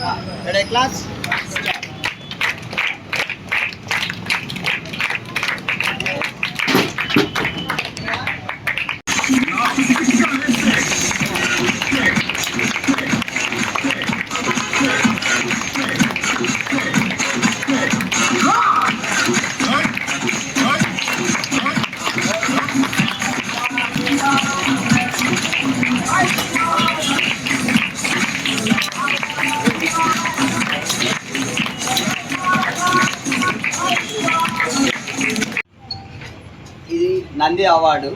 Ready, class? ఇది Nandi award.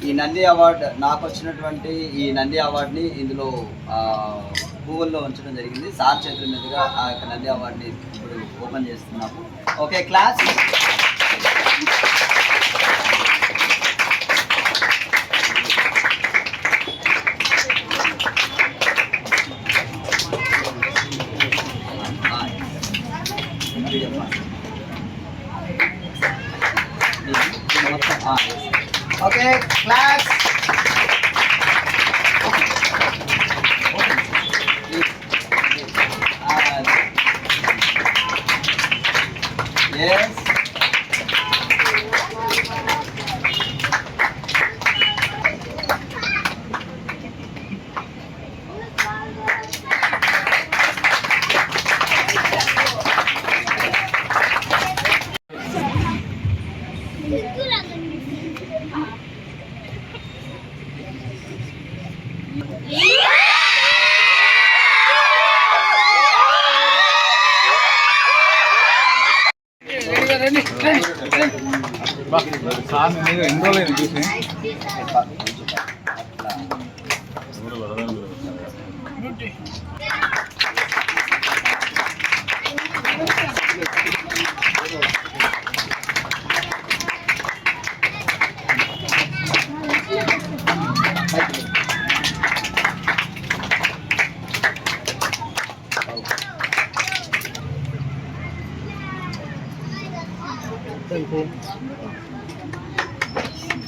ఈ Nandi award నాకు వచ్చినటువంటి ఈ నంది అవార్డుని ఇందులో గూగుల్లో ఉంచడం జరిగింది. సార్ చేతుల మీదుగా ఆ యొక్క నంది అవార్డుని ఇప్పుడు ఓపెన్ చేస్తున్నాము. Okay class. Okay, class. Yes.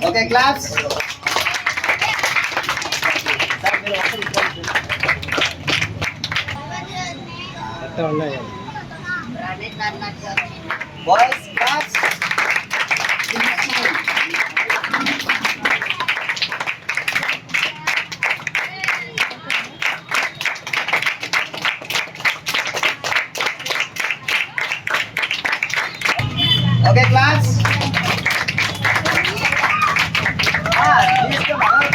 Okay, class. Boys, class. Okay, class. Please come out.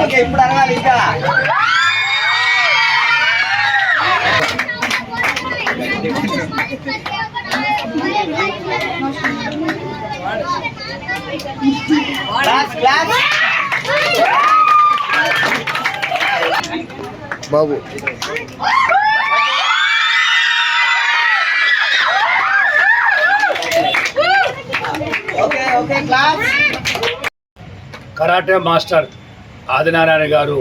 Okay, ఇప్పుడు అడగాలి ఇంకా. Class. Babu. Okay, class. Karate master Adinarayana గారు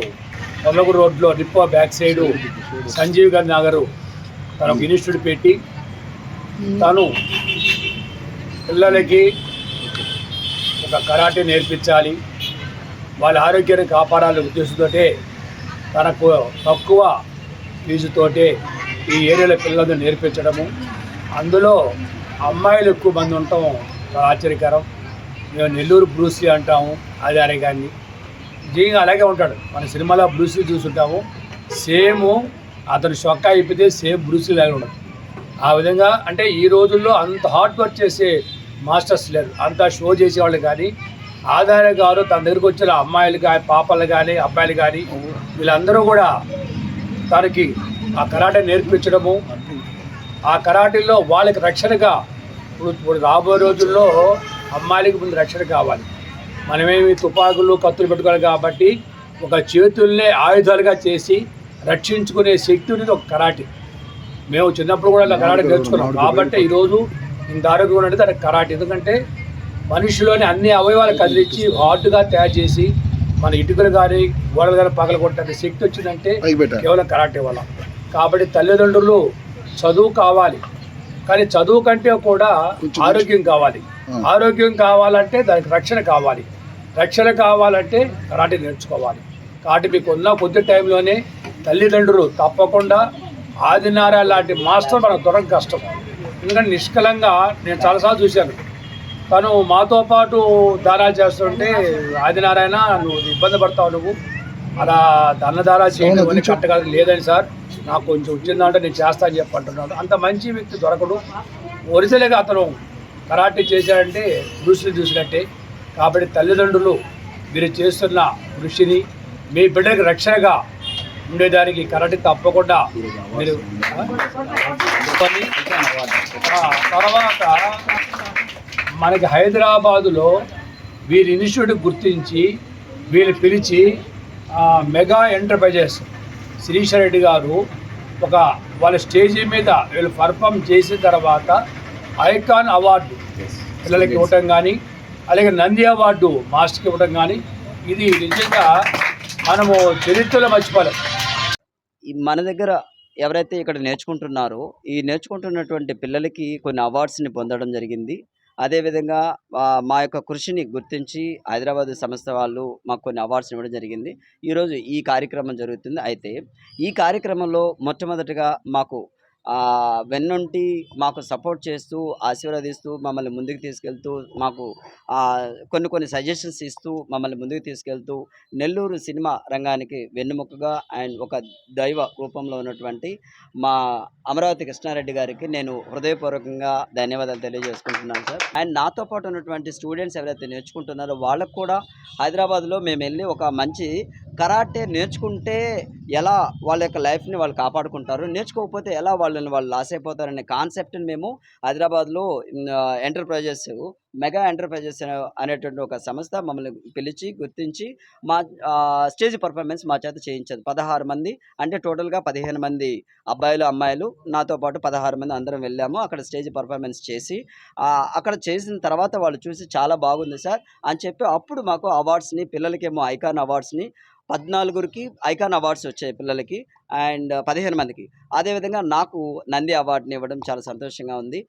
మొదలగు రోడ్లో డిపో బ్యాక్ సైడు సంజీవ్ గారి నగరు తన ఇన్స్టిట్యూట్ పెట్టి తను పిల్లలకి ఒక కరాటే నేర్పించాలి, వాళ్ళ ఆరోగ్యాన్ని కాపాడాలనే ఉద్దేశంతో తనకు తక్కువ ఫీజుతోటే ఈ ఏరియాలో పిల్లలను నేర్పించడము. అందులో అమ్మాయిలు ఎక్కువ మంది ఉండటం ఆశ్చర్యకరం. మేము నెల్లూరు బ్రూసీ అంటాము ఆచార్య గారిని. నిజంగా అలాగే ఉంటాడు. మన సినిమాలో బ్రూసీ చూసుంటాము. సేమ్ అతను షొక్క అయిపోతే సేమ్ బ్రూసీ లాగా ఉండదు. ఆ విధంగా అంటే ఈ రోజుల్లో అంత హార్డ్ వర్క్ చేసే మాస్టర్స్ లేరు, అంతా షో చేసేవాళ్ళు. కానీ ఆచార్య గారు తన దగ్గరకు వచ్చిన అమ్మాయిలు కానీ పాపలు కానీ అబ్బాయిలు కానీ వీళ్ళందరూ కూడా తనకి ఆ కరాటే నేర్పించడము, ఆ కరాటీలో వాళ్ళకి రక్షణగా ఇప్పుడు రాబోయే రోజుల్లో అమ్మాయిలకి ముందు రక్షణ కావాలి. మనమేమి తుపాకులు కత్తులు పెట్టుకోవాలి కాబట్టి ఒక చేతుల్నే ఆయుధాలుగా చేసి రక్షించుకునే శక్తి ఉన్నది ఒక కరాటే. మేము చిన్నప్పుడు కూడా ఇలా కరాటే నేర్చుకున్నాం కాబట్టి ఈరోజు ఇంత ఆరోగ్యం ఉన్నది దానికి కరాటే. ఎందుకంటే మనిషిలోని అన్ని అవయవాలు కదిలించి హార్డ్గా తయారు చేసి మన ఇటుకలు కానీ గోడలు కానీ పగలగొట్టే శక్తి వచ్చిందంటే కేవలం కరాటే వల్ల. కాబట్టి తల్లిదండ్రులు చదువు కావాలి, కానీ చదువు కంటే కూడా ఆరోగ్యం కావాలి. ఆరోగ్యం కావాలంటే దానికి రక్షణ కావాలి. రక్షణ కావాలంటే కరాటే నేర్చుకోవాలి. కాబట్టి మీకు ఉన్న కొద్ది టైంలోనే తల్లిదండ్రులు తప్పకుండా ఆదినారాయణ లాంటి మాస్టర్ మనకు దొరక కష్టం. ఎందుకంటే నిష్కలంగా నేను చాలాసార్లు చూశాను. తను మాతో పాటు దానాలు చేస్తుంటే ఆదినారాయణ నువ్వు ఇబ్బంది పడతావు, నువ్వు అలా అన్నదారా చేయడం అని కట్టగలదు లేదని సార్, నాకు కొంచెం వచ్చిందంటే నేను చేస్తా అని చెప్పి అంటున్నాడు. అంత మంచి వ్యక్తి దొరకడు. ఒరిజినల్గా అతను కరాటే చేశాడంటే కృషిని చూసినట్టే. కాబట్టి తల్లిదండ్రులు మీరు చేస్తున్న కృషిని మీ బిడ్డకి రక్షణగా ఉండేదానికి కరాటే తప్పకుండా మీరు తర్వాత మనకి హైదరాబాదులో వీరి ఇన్స్టిట్యూట్ గుర్తించి వీళ్ళు పిలిచి మెగా ఎంటర్ప్రైజెస్ శిరీష రెడ్డి గారు ఒక వాళ్ళ స్టేజీ మీద వీళ్ళు పర్ఫామ్ చేసిన తర్వాత ఐకాన్ అవార్డు పిల్లలకి ఇవ్వటం కానీ, అలాగే నంది అవార్డు మాస్టర్కి ఇవ్వటం కానీ, ఇది నిజంగా మనము చరిత్రలో మర్చిపోలేం. మన దగ్గర ఎవరైతే ఇక్కడ నేర్చుకుంటున్నారో ఈ నేర్చుకుంటున్నటువంటి పిల్లలకి కొన్ని అవార్డ్స్ని పొందడం జరిగింది. అదేవిధంగా మా యొక్క కృషిని గుర్తించి హైదరాబాద్ సంస్థ వాళ్ళు మాకు కొన్ని అవార్డ్స్ ఇవ్వడం జరిగింది. ఈరోజు ఈ కార్యక్రమం జరుగుతుంది. అయితే ఈ కార్యక్రమంలో మొట్టమొదటిగా మాకు వెన్నుంటి మాకు సపోర్ట్ చేస్తూ, ఆశీర్వదిస్తూ, మమ్మల్ని ముందుకు తీసుకెళ్తూ, మాకు కొన్ని సజెషన్స్ ఇస్తూ మమ్మల్ని ముందుకు తీసుకెళ్తూ, నెల్లూరు సినిమా రంగానికి వెన్నెముకగా అండ్ ఒక దైవ రూపంలో ఉన్నటువంటి మా అమరావతి కృష్ణారెడ్డి గారికి నేను హృదయపూర్వకంగా ధన్యవాదాలు తెలియజేసుకుంటున్నాను సార్. అండ్ నాతో పాటు ఉన్నటువంటి స్టూడెంట్స్ ఎవరైతే నేర్చుకుంటున్నారో వాళ్ళకు కూడా హైదరాబాద్లో మేము వెళ్ళి ఒక మంచి కరాటే నేర్చుకుంటే ఎలా వాళ్ళ యొక్క లైఫ్ని వాళ్ళు కాపాడుకుంటారు, నేర్చుకోకపోతే ఎలా వాళ్ళు లాస్ అయిపోతారనే కాన్సెప్ట్ని మేము హైదరాబాద్లో ఎంటర్ప్రైజెస్ మెగా ఎంటర్ప్రైజెస్ అనేటువంటి ఒక సంస్థ మమ్మల్ని పిలిచి గుర్తించి మా స్టేజ్ పర్ఫార్మెన్స్ మా చేత చేయించదు. 16 మంది అంటే టోటల్గా 15 మంది అబ్బాయిలు అమ్మాయిలు నాతో పాటు 16 మంది అందరం వెళ్ళాము. అక్కడ స్టేజ్ పర్ఫార్మెన్స్ చేసి అక్కడ చేసిన తర్వాత వాళ్ళు చూసి చాలా బాగుంది సార్ అని చెప్పి అప్పుడు మాకు అవార్డ్స్ని, పిల్లలకేమో ఐకాన్ అవార్డ్స్ని 14కి ఐకాన్ అవార్డ్స్ వచ్చాయి పిల్లలకి అండ్ 15 మందికి. అదేవిధంగా నాకు నంది అవార్డుని ఇవ్వడం చాలా సంతోషంగా ఉంది.